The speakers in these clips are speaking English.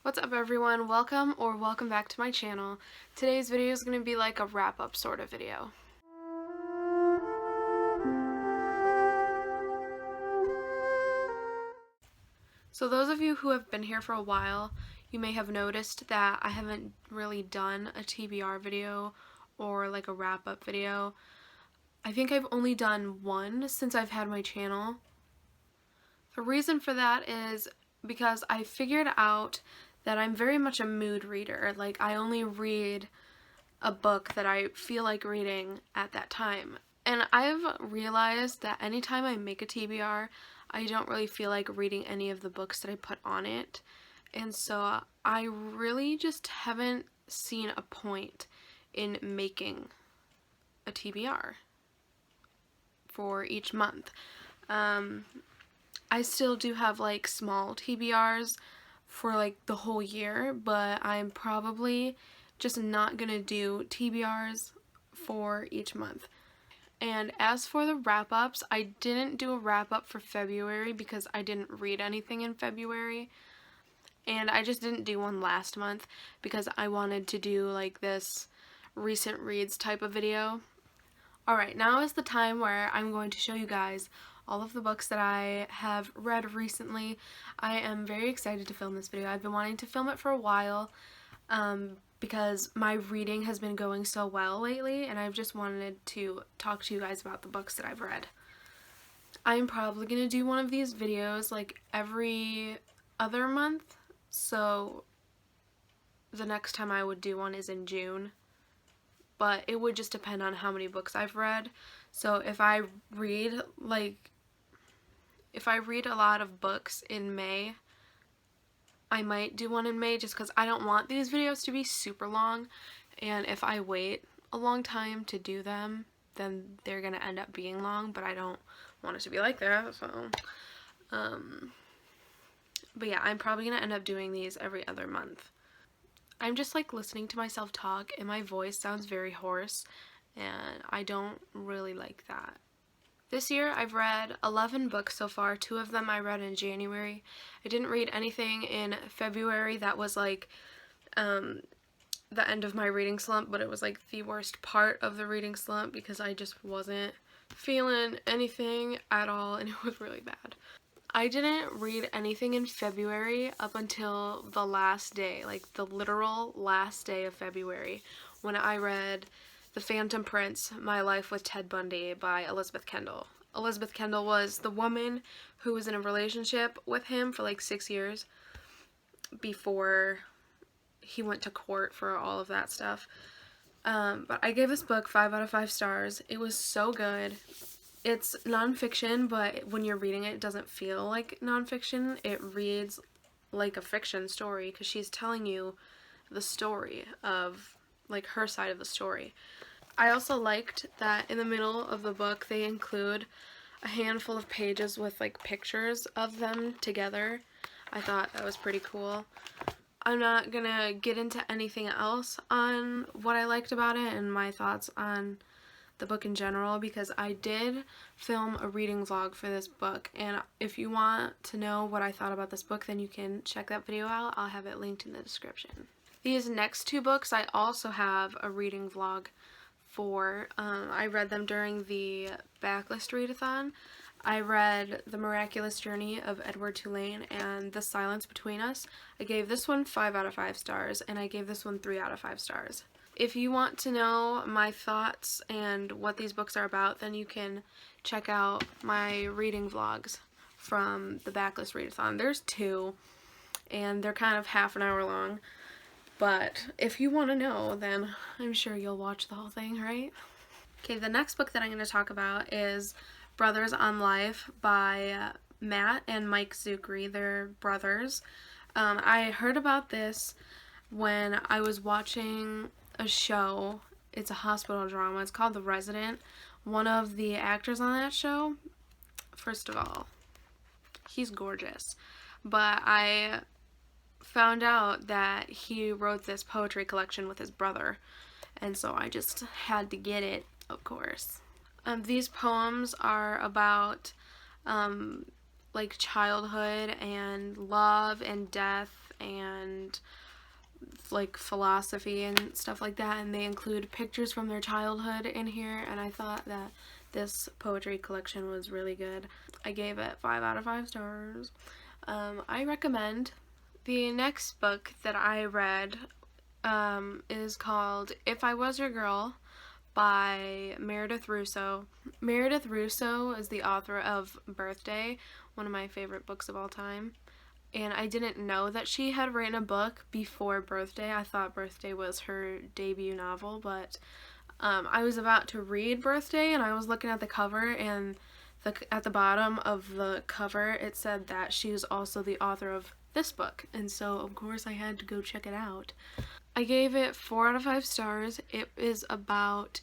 What's up everyone, welcome back to my channel. Today's video is going to be like a wrap-up sort of video. So those of you who have been here for a while, you may have noticed that I haven't really done a TBR video or like a wrap-up video. I think I've only done one since I've had my channel. The reason for that is because I figured out that I'm very much a mood reader. Like, I only read a book that I feel like reading at that time. And I've realized that anytime I make a TBR, I don't really feel like reading any of the books that I put on it. And so I really just haven't seen a point in making a TBR for each month. I still do have like small TBRs for like the whole year, but I'm probably just not gonna do TBRs for each month. And as for the wrap-ups, I didn't do a wrap-up for February because I didn't read anything in February, and I just didn't do one last month because I wanted to do like this recent reads type of video. Alright, now is the time where I'm going to show you guys all of the books that I have read recently. I am very excited to film this video. I've been wanting to film it for a while because my reading has been going so well lately, and I've just wanted to talk to you guys about the books that I've read. I'm probably going to do one of these videos like every other month, so the next time I would do one is in June. But it would just depend on how many books I've read. So if I read a lot of books in May, I might do one in May just because I don't want these videos to be super long, and if I wait a long time to do them, then they're gonna end up being long, but I don't want it to be like that, so but yeah, I'm probably gonna end up doing these every other month. I'm just like listening to myself talk and my voice sounds very hoarse, and I don't really like that. This year I've read 11 books so far. 2 of them I read in January. I didn't read anything in February. That was like the end of my reading slump, but it was like the worst part of the reading slump because I just wasn't feeling anything at all, and it was really bad. I didn't read anything in February up until the last day, like the literal last day of February, when I read The Phantom Prince, My Life with Ted Bundy by Elizabeth Kendall. Elizabeth Kendall was the woman who was in a relationship with him for like 6 years before he went to court for all of that stuff. But I gave this book 5 out of 5 stars. It was so good. It's nonfiction, but when you're reading it, it doesn't feel like nonfiction. It reads like a fiction story because she's telling you the story of like her side of the story. I also liked that in the middle of the book they include a handful of pages with like pictures of them together. I thought that was pretty cool. I'm not gonna get into anything else on what I liked about it and my thoughts on the book in general because I did film a reading vlog for this book, and if you want to know what I thought about this book, then you can check that video out. I'll have it linked in the description. These next 2 books I also have a reading vlog for. I read them during the backlist readathon. I read The Miraculous Journey of Edward Tulane and The Silence Between Us. I gave this one 5 out of 5 stars, and I gave this one 3 out of 5 stars. If you want to know my thoughts and what these books are about, then you can check out my reading vlogs from the backlist readathon. There's 2, and they're kind of half an hour long, but if you want to know, then I'm sure you'll watch the whole thing, right? Okay, the next book that I'm going to talk about is Brothers on Life by Matt and Mike Zuckery. They're brothers. I heard about this when I was watching a show. It's a hospital drama. It's called The Resident. One of the actors on that show, first of all, he's gorgeous, but I found out that he wrote this poetry collection with his brother, and so I just had to get it, of course. These poems are about like childhood and love and death and like philosophy and stuff like that, and they include pictures from their childhood in here, and I thought that this poetry collection was really good. I gave it 5 out of 5 stars. I recommend. The next book that I read is called If I Was Your Girl by Meredith Russo. Meredith Russo is the author of Birthday, one of my favorite books of all time. And I didn't know that she had written a book before Birthday. I thought Birthday was her debut novel, but I was about to read Birthday, and I was looking at the cover, and at the bottom of the cover it said that she was also the author of this book, and so of course I had to go check it out. I gave it 4 out of 5 stars. It is about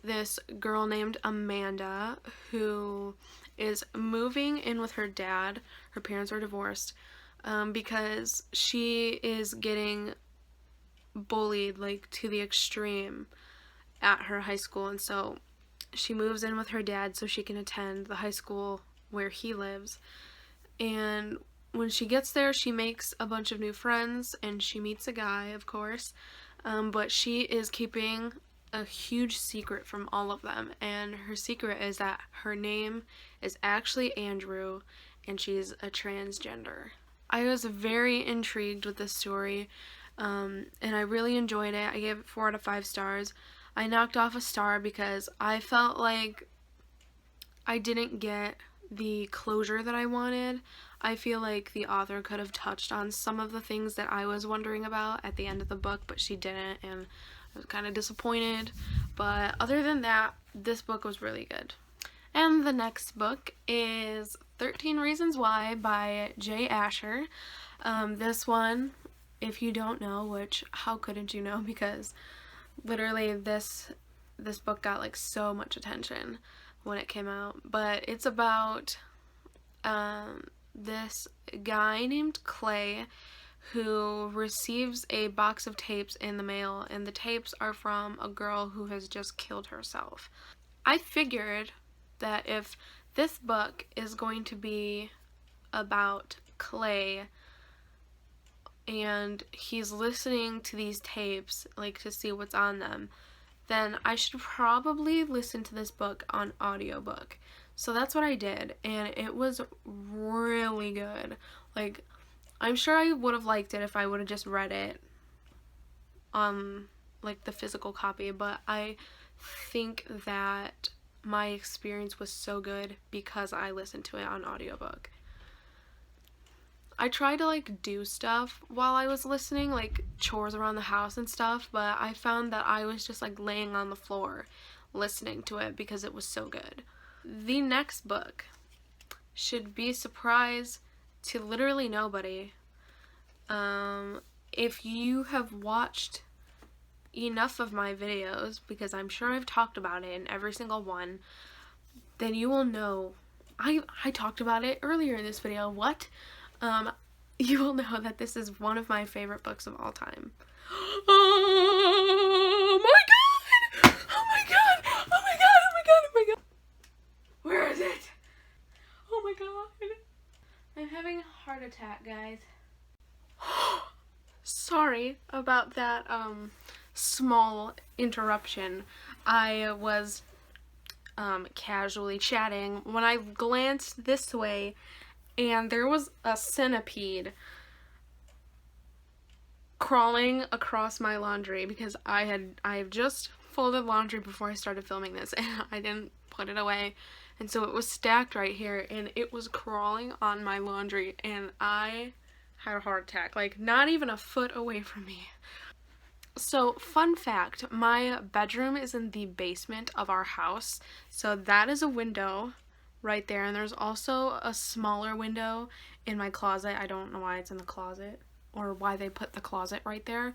this girl named Amanda who is moving in with her dad. Her parents are divorced because she is getting bullied like to the extreme at her high school, and so she moves in with her dad so she can attend the high school where he lives. And when she gets there, she makes a bunch of new friends, and she meets a guy, of course, but she is keeping a huge secret from all of them, and her secret is that her name is actually Andrew, and she's a transgender. I was very intrigued with this story, and I really enjoyed it. I gave it 4 out of 5 stars. I knocked off a star because I felt like I didn't get the closure that I wanted. I feel like the author could have touched on some of the things that I was wondering about at the end of the book, but she didn't, and I was kind of disappointed. But other than that, this book was really good. And the next book is 13 Reasons Why by Jay Asher. This one, if you don't know, which how couldn't you know, because literally this book got like so much attention when it came out, but it's about this guy named Clay who receives a box of tapes in the mail, and the tapes are from a girl who has just killed herself. I figured that if this book is going to be about Clay and he's listening to these tapes, like to see what's on them, then I should probably listen to this book on audiobook. So that's what I did, and it was really good. Like, I'm sure I would have liked it if I would have just read it on like the physical copy, but I think that my experience was so good because I listened to it on audiobook. I tried to like do stuff while I was listening, like chores around the house and stuff, but I found that I was just like laying on the floor listening to it because it was so good. The next book should be a surprise to literally nobody. If you have watched enough of my videos, because I'm sure I've talked about it in every single one, then you will know. I talked about it earlier in this video. What? You will know that this is one of my favorite books of all time. Oh my god! Oh my god! Oh my god! Oh my god! Oh my god! Where is it? Oh my god! I'm having a heart attack, guys. Sorry about that small interruption. I was casually chatting when I glanced this way, and there was a centipede crawling across my laundry because I have just folded laundry before I started filming this, and I didn't put it away, and so it was stacked right here, and it was crawling on my laundry, and I had a heart attack, like not even a foot away from me. So, fun fact, my bedroom is in the basement of our house, so that is a window right there, and there's also a smaller window in my closet. I don't know why it's in the closet, or why they put the closet right there.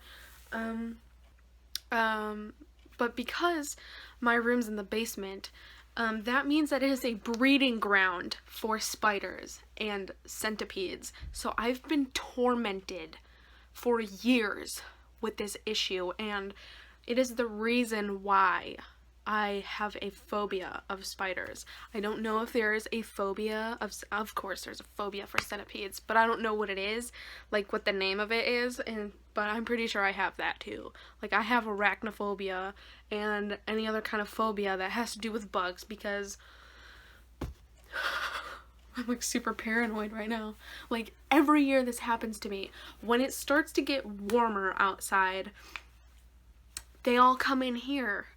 But because my room's in the basement, that means that it is a breeding ground for spiders and centipedes. So I've been tormented for years with this issue, and it is the reason why I have a phobia of spiders. I don't know if there is a phobia of course there's a phobia for centipedes, but I don't know what it is, like what the name of it is, but I'm pretty sure I have that too. Like I have arachnophobia and any other kind of phobia that has to do with bugs, because I'm like super paranoid right now. Like every year this happens to me. When it starts to get warmer outside, they all come in here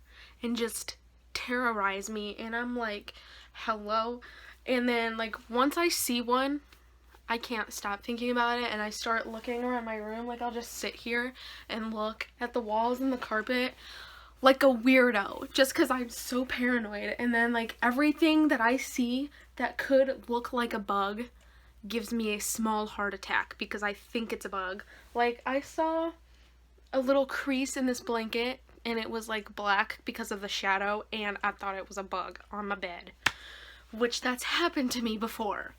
and just terrorize me, and I'm like, hello? And then like once I see one, I can't stop thinking about it, and I start looking around my room. Like I'll just sit here and look at the walls and the carpet like a weirdo, just because I'm so paranoid. And then like everything that I see that could look like a bug gives me a small heart attack because I think it's a bug. Like I saw a little crease in this blanket and it was like black because of the shadow, and I thought it was a bug on my bed, which that's happened to me before.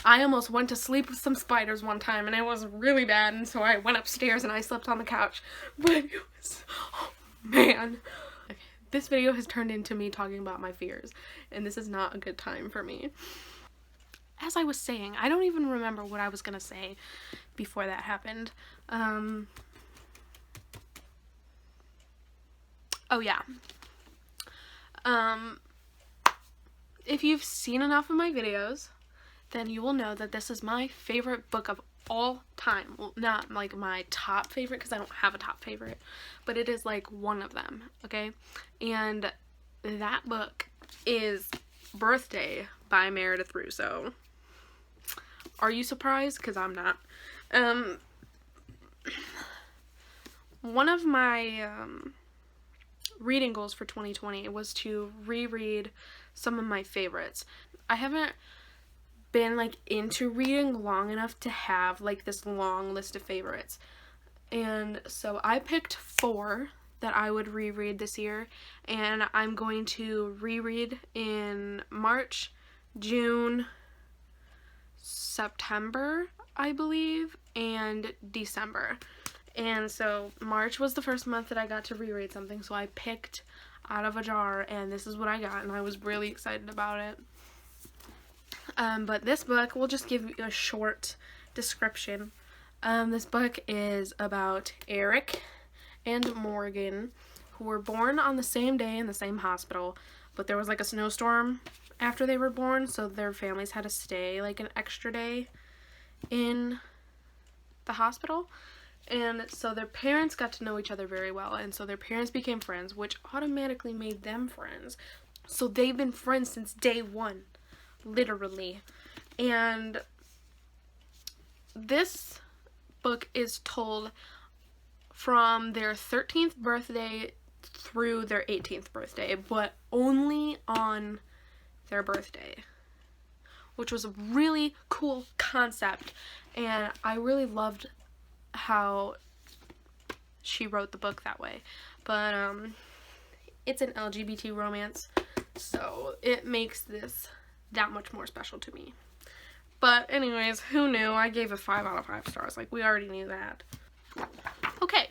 I almost went to sleep with some spiders one time and it was really bad, and so I went upstairs and I slept on the couch, but it was, oh man. Okay, this video has turned into me talking about my fears, and this is not a good time for me. As I was saying, I don't even remember what I was gonna say before that happened. Oh yeah. If you've seen enough of my videos, then you will know that this is my favorite book of all time. Well, not like my top favorite, because I don't have a top favorite, but it is like one of them, okay? And that book is Birthday by Meredith Russo. Are you surprised? Because I'm not. One of my reading goals for 2020 was to reread some of my favorites. I haven't been like into reading long enough to have like this long list of favorites, and so I picked 4 that I would reread this year, and I'm going to reread in March, June, September, I believe, and December. And so March was the first month that I got to reread something, so I picked out of a jar, and this is what I got, and I was really excited about it. But this book, we'll just give you a short description. This book is about Eric and Morgan, who were born on the same day in the same hospital, but there was like a snowstorm after they were born, so their families had to stay like an extra day in the hospital. And so their parents got to know each other very well, and so their parents became friends, which automatically made them friends. So they've been friends since day one, literally. And this book is told from their 13th birthday through their 18th birthday, but only on their birthday, which was a really cool concept, and I really loved how she wrote the book that way. But it's an LGBT romance, so it makes this that much more special to me. But anyways, who knew? I gave it 5 out of 5 stars. Like, we already knew that. Okay,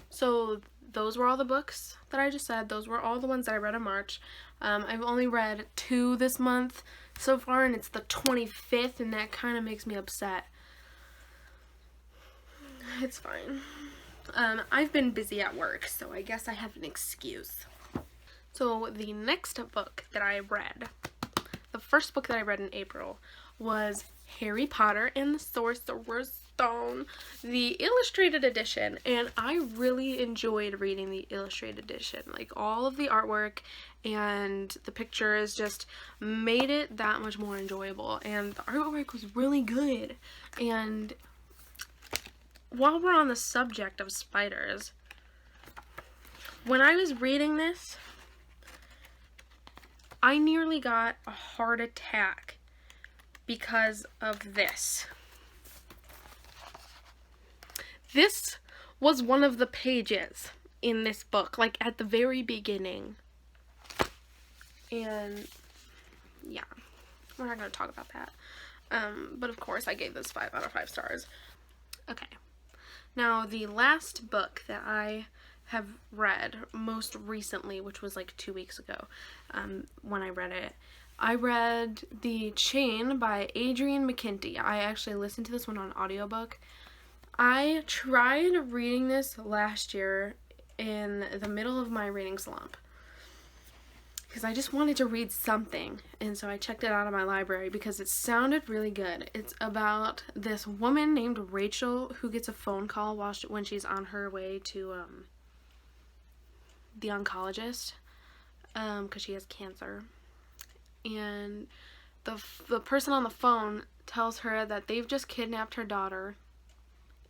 so those were all the books that I just said. Those were all the ones that I read in March. I've only read 2 this month so far, and it's the 25th, and that kind of makes me upset. It's fine. I've been busy at work, so I guess I have an excuse. So the next book that I read, the first book that I read in April, was Harry Potter and the Sorcerer's Stone, the illustrated edition, and I really enjoyed reading the illustrated edition. Like, all of the artwork and the pictures just made it that much more enjoyable, and the artwork was really good. And while we're on the subject of spiders, when I was reading this, I nearly got a heart attack because of this. This was one of the pages in this book, like at the very beginning. And yeah, we're not going to talk about that. But of course I gave this 5 out of 5 stars. Okay. Now, the last book that I have read most recently, which was like 2 weeks ago, when I read it. I read The Chain by Adrian McKinty. I actually listened to this one on audiobook. I tried reading this last year in the middle of my reading slump because I just wanted to read something, and so I checked it out of my library because it sounded really good. It's about this woman named Rachel who gets a phone call when she's on her way to the oncologist because she has cancer, and the person on the phone tells her that they've just kidnapped her daughter,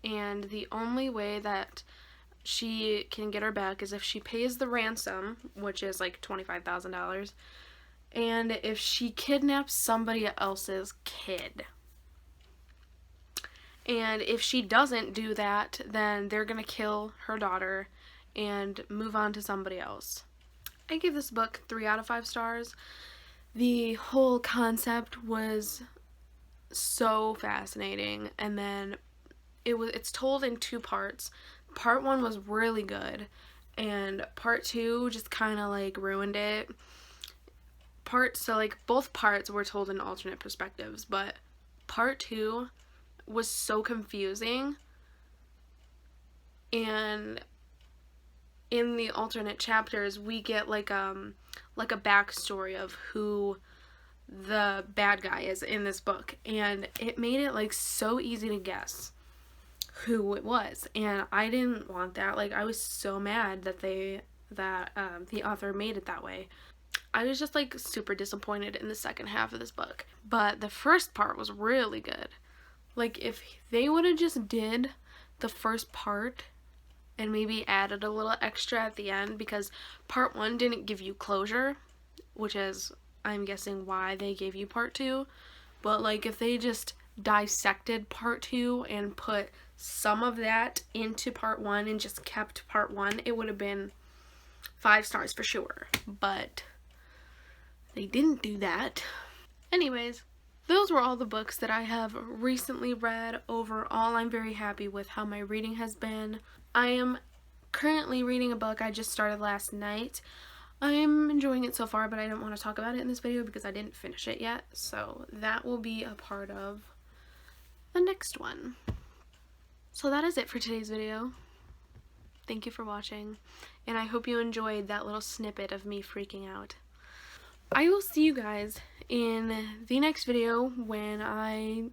and the only way that she can get her back is if she pays the ransom, which is like $25,000, and if she kidnaps somebody else's kid. And if she doesn't do that, then they're gonna kill her daughter and move on to somebody else. I give this book 3 out of 5 stars. The whole concept was so fascinating, and then it's told in 2 parts. Part 1 was really good, and part 2 just kind of like ruined it. Both parts were told in alternate perspectives, but part 2 was so confusing, and in the alternate chapters we get like a backstory of who the bad guy is in this book, and it made it like so easy to guess who it was, and I didn't want that. Like, I was so mad that the author made it that way. I was just like super disappointed in the second half of this book, but the first part was really good. Like, if they would have just did the first part and maybe added a little extra at the end, because part 1 didn't give you closure, which is, I'm guessing, why they gave you part 2, but like if they just dissected part 2 and put some of that into part 1 and just kept part 1, it would have been 5 stars for sure, but they didn't do that. Anyways, those were all the books that I have recently read. Overall, I'm very happy with how my reading has been. I am currently reading a book I just started last night. I'm enjoying it so far, but I don't want to talk about it in this video because I didn't finish it yet, so that will be a part of the next one. So that is it for today's video. Thank you for watching, and I hope you enjoyed that little snippet of me freaking out. I will see you guys in the next video when I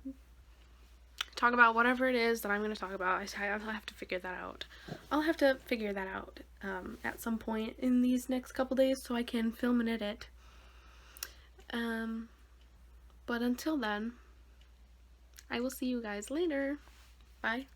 talk about whatever it is that I'm going to talk about. I'll have to figure that out. I'll have to figure that out at some point in these next couple days so I can film and edit. But until then, I will see you guys later. Bye.